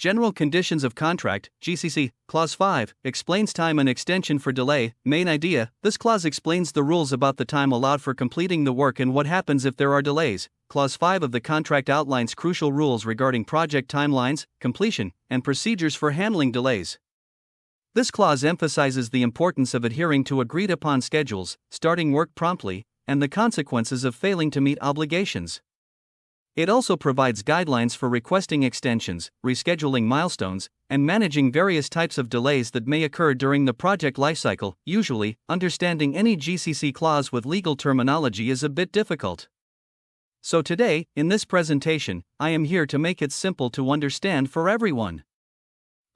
General Conditions of Contract, GCC, Clause 5, explains time and extension for delay. Main idea: this clause explains the rules about the time allowed for completing the work and what happens if there are delays. Clause 5 of the contract outlines crucial rules regarding project timelines, completion, and procedures for handling delays. This clause emphasizes the importance of adhering to agreed-upon schedules, starting work promptly, and the consequences of failing to meet obligations. It also provides guidelines for requesting extensions, rescheduling milestones, and managing various types of delays that may occur during the project lifecycle. Usually, understanding any GCC clause with legal terminology is a bit difficult. So today, in this presentation, I am here to make it simple to understand for everyone.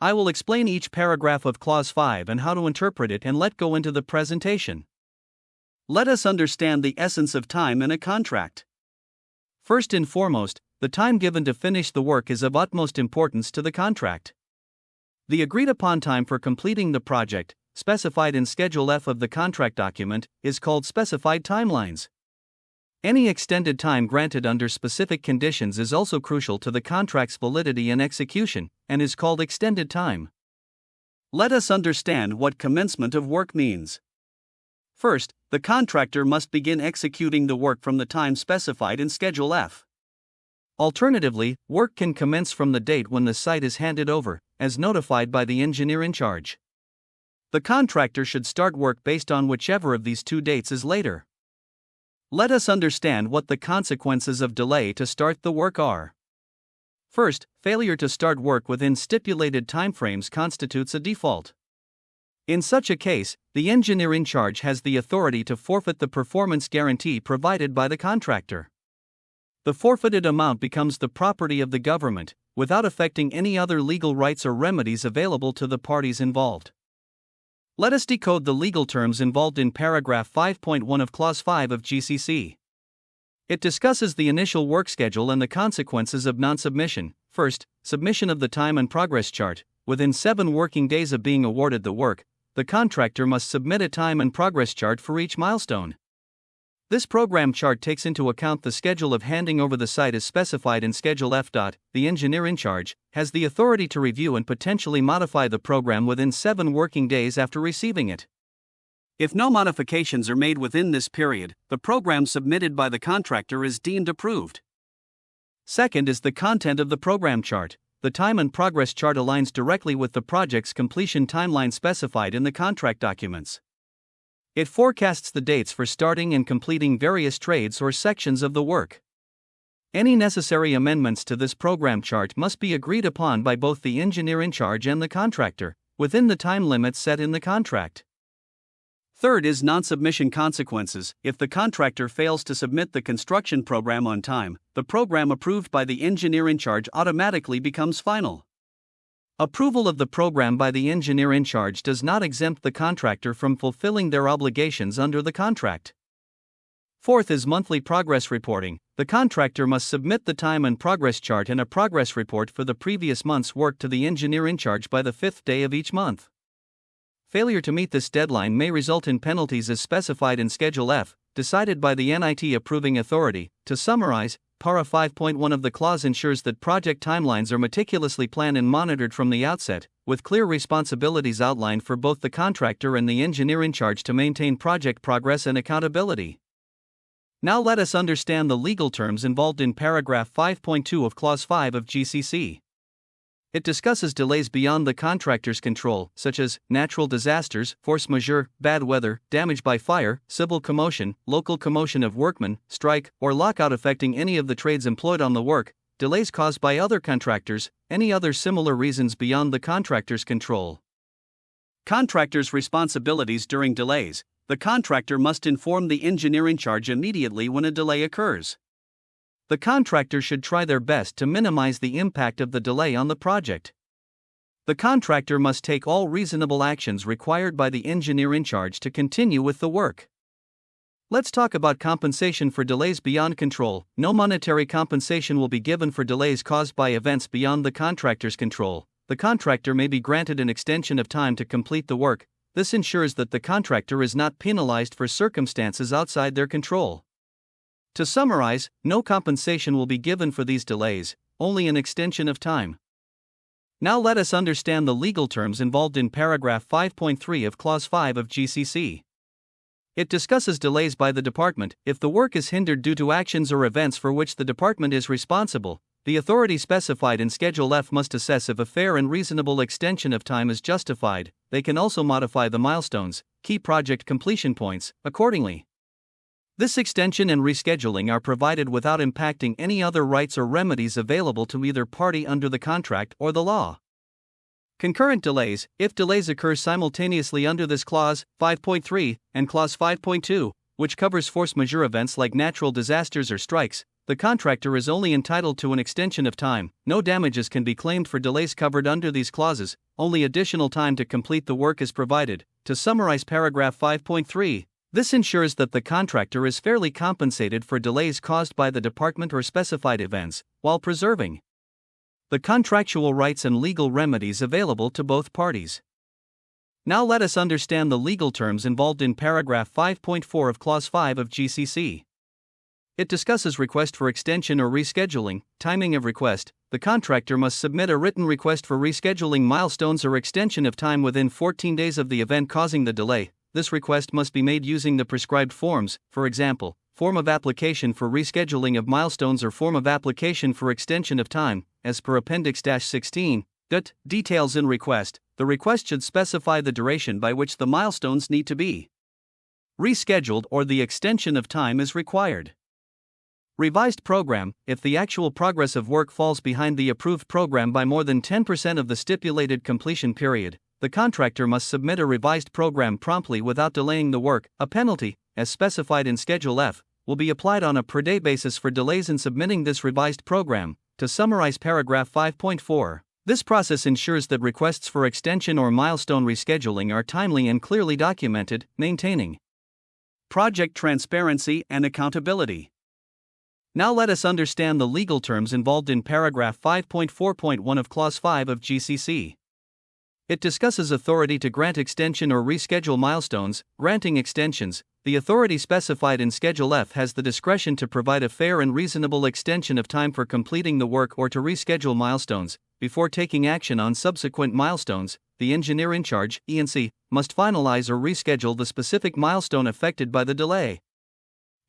I will explain each paragraph of Clause 5 and how to interpret it, and let go into the presentation. Let us understand the essence of time in a contract. First and foremost, the time given to finish the work is of utmost importance to the contract. The agreed-upon time for completing the project, specified in Schedule F of the contract document, is called specified timelines. Any extended time granted under specific conditions is also crucial to the contract's validity and execution, and is called extended time. Let us understand what commencement of work means. First, the contractor must begin executing the work from the time specified in Schedule F. Alternatively, work can commence from the date when the site is handed over, as notified by the engineer in charge. The contractor should start work based on whichever of these two dates is later. Let us understand what the consequences of delay to start the work are. First, failure to start work within stipulated timeframes constitutes a default. In such a case, the engineer in charge has the authority to forfeit the performance guarantee provided by the contractor. The forfeited amount becomes the property of the government, without affecting any other legal rights or remedies available to the parties involved. Let us decode the legal terms involved in paragraph 5.1 of Clause 5 of GCC. It discusses the initial work schedule and the consequences of non-submission. First, submission of the time and progress chart. Within 7 working days of being awarded the work, the contractor must submit a time and progress chart for each milestone. This program chart takes into account the schedule of handing over the site as specified in Schedule F. The engineer in charge has the authority to review and potentially modify the program within 7 working days after receiving it. If no modifications are made within this period, the program submitted by the contractor is deemed approved. Second is the content of the program chart. The time and progress chart aligns directly with the project's completion timeline specified in the contract documents. It forecasts the dates for starting and completing various trades or sections of the work. Any necessary amendments to this program chart must be agreed upon by both the engineer in charge and the contractor, within the time limits set in the contract. Third is non-submission consequences. If the contractor fails to submit the construction program on time, the program approved by the engineer in charge automatically becomes final. Approval of the program by the engineer in charge does not exempt the contractor from fulfilling their obligations under the contract. Fourth is monthly progress reporting. The contractor must submit the time and progress chart and a progress report for the previous month's work to the engineer in charge by the 5th day of each month. Failure to meet this deadline may result in penalties as specified in Schedule F, decided by the NIT approving authority. To summarize, Para 5.1 of the clause ensures that project timelines are meticulously planned and monitored from the outset, with clear responsibilities outlined for both the contractor and the engineer in charge to maintain project progress and accountability. Now let us understand the legal terms involved in paragraph 5.2 of Clause 5 of GCC. It discusses delays beyond the contractor's control, such as natural disasters, force majeure, bad weather, damage by fire, civil commotion, local commotion of workmen, strike, or lockout affecting any of the trades employed on the work, delays caused by other contractors, any other similar reasons beyond the contractor's control. Contractor's responsibilities during delays. The contractor must inform the engineer in charge immediately when a delay occurs. The contractor should try their best to minimize the impact of the delay on the project. The contractor must take all reasonable actions required by the engineer in charge to continue with the work. Let's talk about compensation for delays beyond control. No monetary compensation will be given for delays caused by events beyond the contractor's control. The contractor may be granted an extension of time to complete the work. This ensures that the contractor is not penalized for circumstances outside their control. To summarize, no compensation will be given for these delays, only an extension of time. Now let us understand the legal terms involved in paragraph 5.3 of Clause 5 of GCC. It discusses delays by the department. If the work is hindered due to actions or events for which the department is responsible, the authority specified in Schedule F must assess if a fair and reasonable extension of time is justified. They can also modify the milestones, key project completion points, accordingly. This extension and rescheduling are provided without impacting any other rights or remedies available to either party under the contract or the law. Concurrent delays. If delays occur simultaneously under this clause, 5.3, and clause 5.2, which covers force majeure events like natural disasters or strikes, the contractor is only entitled to an extension of time. No damages can be claimed for delays covered under these clauses, only additional time to complete the work is provided. To summarize paragraph 5.3, this ensures that the contractor is fairly compensated for delays caused by the department or specified events, while preserving the contractual rights and legal remedies available to both parties. Now let us understand the legal terms involved in paragraph 5.4 of Clause 5 of GCC. It discusses request for extension or rescheduling. Timing of request. The contractor must submit a written request for rescheduling milestones or extension of time within 14 days of the event causing the delay. This request must be made using the prescribed forms, for example, form of application for rescheduling of milestones or form of application for extension of time, as per Appendix 16. Details in request. The request should specify the duration by which the milestones need to be rescheduled or the extension of time is required. Revised program. If the actual progress of work falls behind the approved program by more than 10% of the stipulated completion period, the contractor must submit a revised program promptly without delaying the work. A penalty, as specified in Schedule F, will be applied on a per-day basis for delays in submitting this revised program. To summarize paragraph 5.4, this process ensures that requests for extension or milestone rescheduling are timely and clearly documented, maintaining project transparency and accountability. Now let us understand the legal terms involved in paragraph 5.4.1 of Clause 5 of GCC. It discusses authority to grant extension or reschedule milestones. Granting extensions. The authority specified in Schedule F has the discretion to provide a fair and reasonable extension of time for completing the work or to reschedule milestones. Before taking action on subsequent milestones, the engineer in charge, E&C, must finalize or reschedule the specific milestone affected by the delay.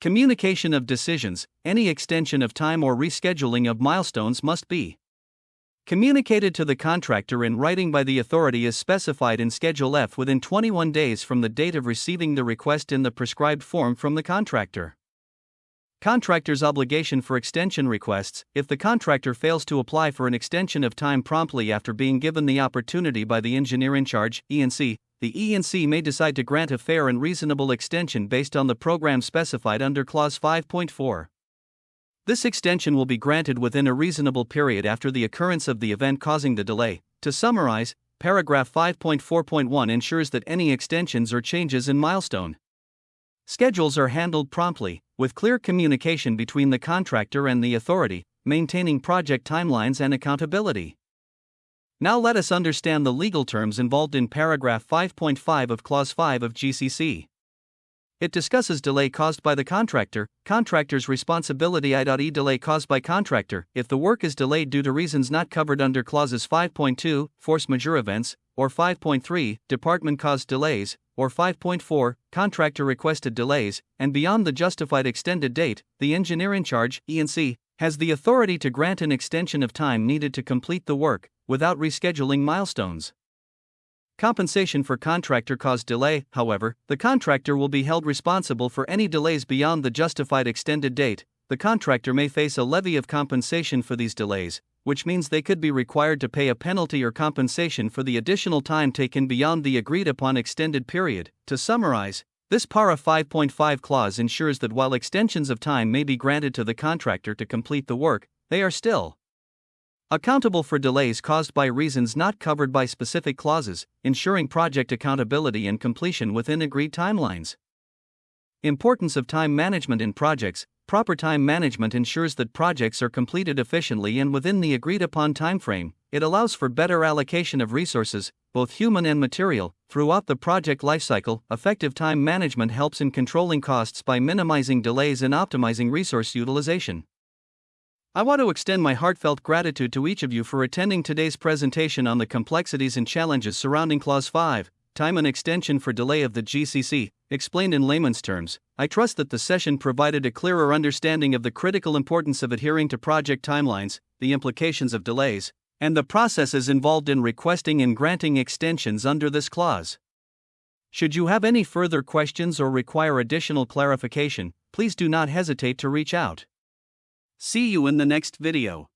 Communication of decisions. Any extension of time or rescheduling of milestones must be communicated to the contractor in writing by the authority as specified in Schedule F within 21 days from the date of receiving the request in the prescribed form from the contractor. Contractor's obligation for extension requests. If the contractor fails to apply for an extension of time promptly after being given the opportunity by the engineer in charge, E&C, the E&C may decide to grant a fair and reasonable extension based on the program specified under Clause 5.4. This extension will be granted within a reasonable period after the occurrence of the event causing the delay. To summarize, paragraph 5.4.1 ensures that any extensions or changes in milestone schedules are handled promptly, with clear communication between the contractor and the authority, maintaining project timelines and accountability. Now let us understand the legal terms involved in paragraph 5.5 of Clause 5 of GCC. It discusses delay caused by the contractor. Contractor's responsibility. Delay caused by contractor. If the work is delayed due to reasons not covered under clauses 5.2, force majeure events, or 5.3, department-caused delays, or 5.4, contractor requested delays, and beyond the justified extended date, the engineer in charge, E&C, has the authority to grant an extension of time needed to complete the work, without rescheduling milestones. Compensation for contractor-caused delay. However, the contractor will be held responsible for any delays beyond the justified extended date. The contractor may face a levy of compensation for these delays, which means they could be required to pay a penalty or compensation for the additional time taken beyond the agreed-upon extended period. To summarize, this Para 5.5 clause ensures that while extensions of time may be granted to the contractor to complete the work, they are still accountable for delays caused by reasons not covered by specific clauses, ensuring project accountability and completion within agreed timelines. Importance of time management in projects. Proper time management ensures that projects are completed efficiently and within the agreed-upon timeframe. It allows for better allocation of resources, both human and material, throughout the project lifecycle. Effective time management helps in controlling costs by minimizing delays and optimizing resource utilization. I want to extend my heartfelt gratitude to each of you for attending today's presentation on the complexities and challenges surrounding Clause 5, time and extension for delay of the GCC, explained in layman's terms. I trust that the session provided a clearer understanding of the critical importance of adhering to project timelines, the implications of delays, and the processes involved in requesting and granting extensions under this clause. Should you have any further questions or require additional clarification, please do not hesitate to reach out. See you in the next video.